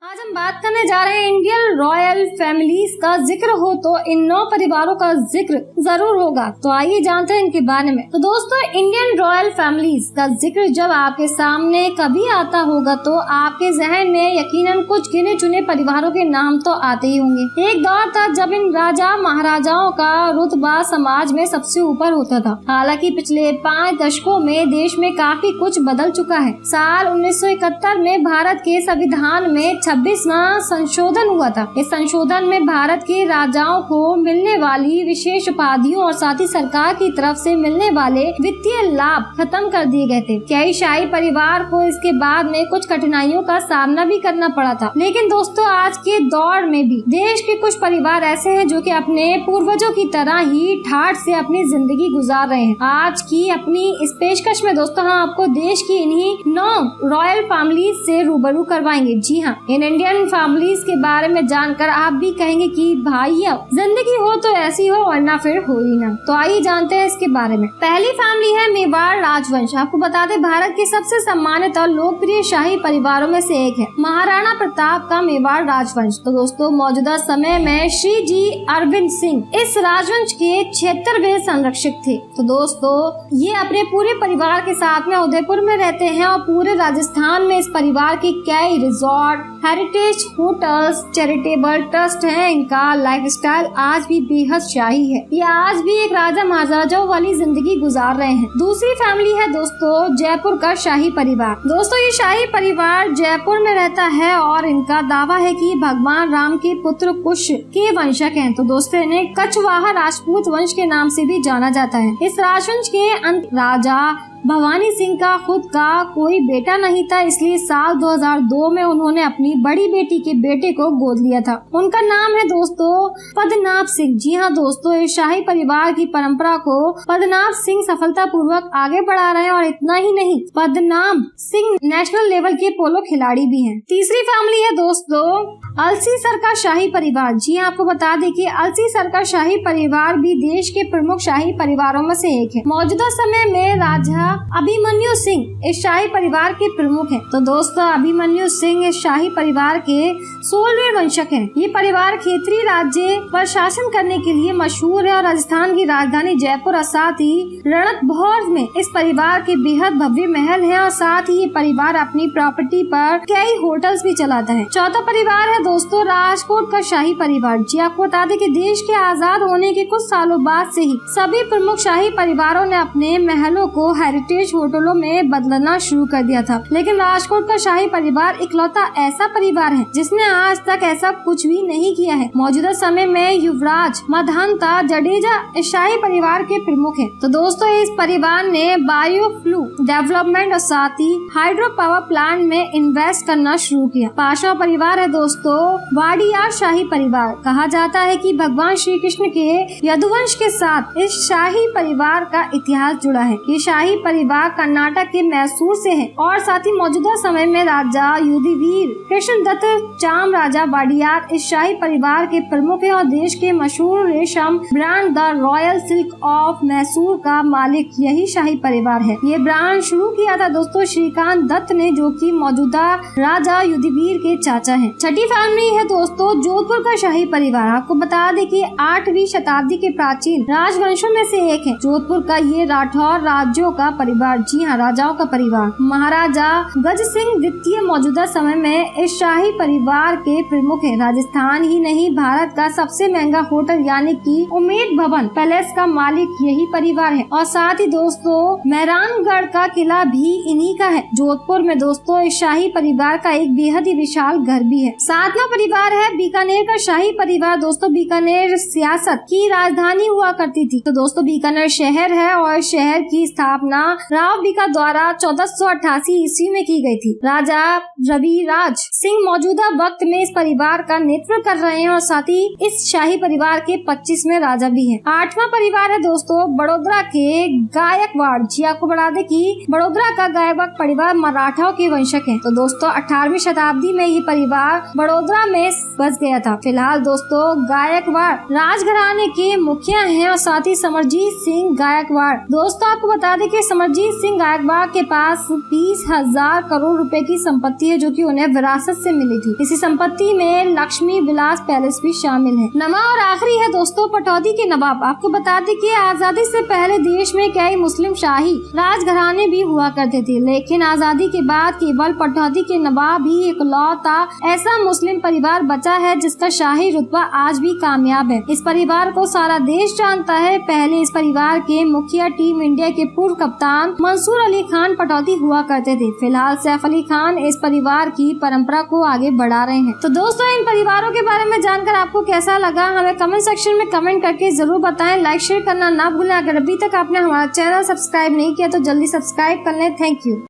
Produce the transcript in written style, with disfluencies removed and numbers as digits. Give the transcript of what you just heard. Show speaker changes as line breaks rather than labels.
आज हम बात करने जा रहे हैं इंडियन रॉयल फैमिलीज का। जिक्र हो तो इन 9 परिवारों का जिक्र जरूर होगा। तो आइए जानते हैं इनके बारे में। तो दोस्तों, इंडियन रॉयल फैमिलीज का जिक्र जब आपके सामने कभी आता होगा तो आपके जहन में यकीनन कुछ गिने चुने परिवारों के नाम तो आते ही होंगे। एक दौर था जब इन राजा महाराजाओं का रुतबा समाज में सबसे ऊपर होता था। हालांकि पिछले 5 दशकों में देश में काफी कुछ बदल चुका है। साल 1971 में भारत के संविधान में 26वां संशोधन हुआ था। इस संशोधन में भारत के राजाओं को मिलने वाली विशेष उपाधियों और साथ ही सरकार की तरफ से मिलने वाले वित्तीय लाभ खत्म कर दिए गए थे। कई शाही परिवार को इसके बाद में कुछ कठिनाइयों का सामना भी करना पड़ा था। लेकिन दोस्तों, आज के दौर में भी देश के कुछ परिवार ऐसे हैं जो कि अपने पूर्वजों की तरह ही ठाठ से अपनी जिंदगी गुजार रहे हैं। आज की अपनी इस पेशकश में दोस्तों हम आपको देश की इन्हीं 9 रॉयल फैमिलीज से रूबरू करवाएंगे। जी हाँ, इन इंडियन फैमिलीज के बारे में जानकर आप भी कहेंगे कि भाई अब जिंदगी हो तो ऐसी हो वरना फिर हो ही ना। तो आइए जानते हैं इसके बारे में। पहली फैमिली है मेवाड़ राजवंश। आपको बता दें, भारत के सबसे सम्मानित और लोकप्रिय शाही परिवारों में से एक है महाराणा प्रताप का मेवाड़ राजवंश। तो दोस्तों, मौजूदा समय में श्री जी अरविंद सिंह इस राजवंश के 76वें संरक्षक थे। तो दोस्तों, ये अपने पूरे परिवार के साथ में उदयपुर में रहते हैं और पूरे राजस्थान में इस परिवार के कई resort, heritage hotels, charitable trust हैं। इनका लाइफस्टाइल आज भी बेहद शाही है। ये आज भी एक राजा महाराजाओं वाली जिंदगी गुजार रहे हैं। दूसरी फैमिली है दोस्तों जयपुर का शाही परिवार। दोस्तों, ये शाही परिवार जयपुर में रहता है और इनका दावा है कि भगवान राम के पुत्र कुश के वंशक हैं। तो दोस्तों, इन्हें कछवाहा राजपूत वंश के नाम से भी जाना जाता है। इस राजवंश के अंत राजा भवानी सिंह का खुद का कोई बेटा नहीं था, इसलिए साल 2002 में उन्होंने अपनी बड़ी बेटी के बेटे को गोद लिया था। उनका नाम है दोस्तों पद्मनाभ सिंह। जी हाँ दोस्तों, इस शाही परिवार की परंपरा को पद्मनाभ सिंह सफलता पूर्वक आगे बढ़ा रहे हैं और इतना ही नहीं, पद्मनाभ सिंह नेशनल लेवल के पोलो खिलाड़ी भी हैं। तीसरी फैमिली है दोस्तों अलसीसर का शाही परिवार। जी हाँ, आपको बता दें कि अलसीसर का शाही परिवार भी देश के प्रमुख शाही परिवारों में से एक है। मौजूदा समय में राजा अभिमन्यु सिंह इस शाही परिवार के प्रमुख हैं। तो दोस्तों, अभिमन्यु सिंह इस शाही परिवार के 16वें वंशक हैं। ये परिवार क्षेत्रीय राज्य पर शासन करने के लिए मशहूर है और राजस्थान की राजधानी जयपुर और साथ ही रणथंभौर में इस परिवार के बेहद भव्य महल है और साथ ही ये परिवार अपनी प्रॉपर्टी पर कई होटल्स भी चलाता है। चौथा परिवार है दोस्तों राजकोट का शाही परिवार। जी आपको बता दें कि देश के आजाद होने के कुछ सालों बाद से ही सभी प्रमुख शाही परिवारों ने अपने महलों को हेरिटेज होटलों में बदलना शुरू कर दिया था। लेकिन राजकोट का शाही परिवार इकलौता ऐसा परिवार है जिसने आज तक ऐसा कुछ भी नहीं किया है। मौजूदा समय में युवराज महंता जडेजा इस शाही परिवार के प्रमुख हैं। तो दोस्तों, इस परिवार ने बायोफ्लू डेवलपमेंट और साथ ही हाइड्रो पावर प्लांट में इन्वेस्ट करना शुरू किया। पांचवा परिवार है दोस्तों वाडियार शाही परिवार। कहा जाता है कि भगवान श्री कृष्ण के यदुवंश के साथ इस शाही परिवार का इतिहास जुड़ा है। ये शाही परिवार कर्नाटक के मैसूर से है और साथ ही मौजूदा समय में राजा युधिवीर कृष्णदत्त चाम राजा वाडियार इस शाही परिवार के प्रमुख है और देश के मशहूर रेशम brand the royal silk of Mysore का मालिक यही शाही परिवार है। ये ब्रांड शुरू किया था दोस्तों श्रीकांत दत्त ने, जो कि मौजूदा राजा युधिवीर के चाचा हैं। छठी फैमिली है दोस्तों जोधपुर का शाही परिवार। आपको बता दें कि 8वीं शताब्दी के प्राचीन राजवंशों में से एक है जोधपुर का ये राठौर राज्यों का परिवार। जी हाँ, राजाओं का परिवार। महाराजा गज सिंह द्वितीय मौजूदा समय में इस शाही परिवार के प्रमुख है। राजस्थान ही नहीं, भारत का सबसे महंगा होटल यानी कि उमेद भवन पैलेस का मालिक यही परिवार है और साथ ही दोस्तों मेहरानगढ़ का किला भी इन्हीं का है। जोधपुर में दोस्तों इस शाही परिवार का एक बेहद ही विशाल घर भी है। सातवां परिवार है बीकानेर का शाही परिवार। दोस्तों, बीकानेर सियासत की राजधानी हुआ करती थी। तो दोस्तों, बीकानेर शहर है और शहर की स्थापना राव बीका द्वारा 1488 ईस्वी में की गई थी। राजा रविराज सिंह मौजूदा वक्त में इस परिवार का नेतृत्व कर रहे हैं और साथ ही इस शाही परिवार के 25वें राजा भी हैं। 8वां परिवार है दोस्तों बड़ोदरा के गायकवाड़। जी आपको बता दें कि बड़ोदरा का गायकवाड़ परिवार मराठाओं के वंशक है। तो दोस्तों 18वीं शताब्दी में ये परिवार बड़ोदरा वडोदरा में बस गया था। फिलहाल दोस्तों गायकवाड़ राजघराने के मुखिया हैं और साथ ही समरजीत सिंह गायकवाड़। दोस्तों आपको बता दें कि समरजीत सिंह गायकवाड़ के पास 20,000 करोड़ रुपए की संपत्ति है, जो कि उन्हें विरासत से मिली थी। इसी संपत्ति में लक्ष्मी विलास पैलेस भी शामिल है। नमा और आखिरी है दोस्तों पटौदी के नवाब। आपको बता दें कि आजादी से पहले देश में कई मुस्लिम शाही राजघराने भी हुआ करते थे, लेकिन आजादी के बाद केवल पटौदी के नवाब ही इकलौता ऐसा मुस्लिम परिवार बचा है जिसका शाही रुतबा आज भी कामयाब है। इस परिवार को सारा देश जानता है। पहले इस परिवार के मुखिया टीम इंडिया के पूर्व कप्तान मंसूर अली खान पटौदी हुआ करते थे। फिलहाल सैफ अली खान इस परिवार की परंपरा को आगे बढ़ा रहे हैं। तो दोस्तों इन परिवारों के बारे में जानकर आपको कैसा लगा, हमें कमेंट सेक्शन में कमेंट करके जरूर बताएं। लाइक शेयर करना ना भूलें। अगर अभी तक आपने हमारा चैनल सब्सक्राइब नहीं किया तो जल्दी सब्सक्राइब कर लें। Thank you.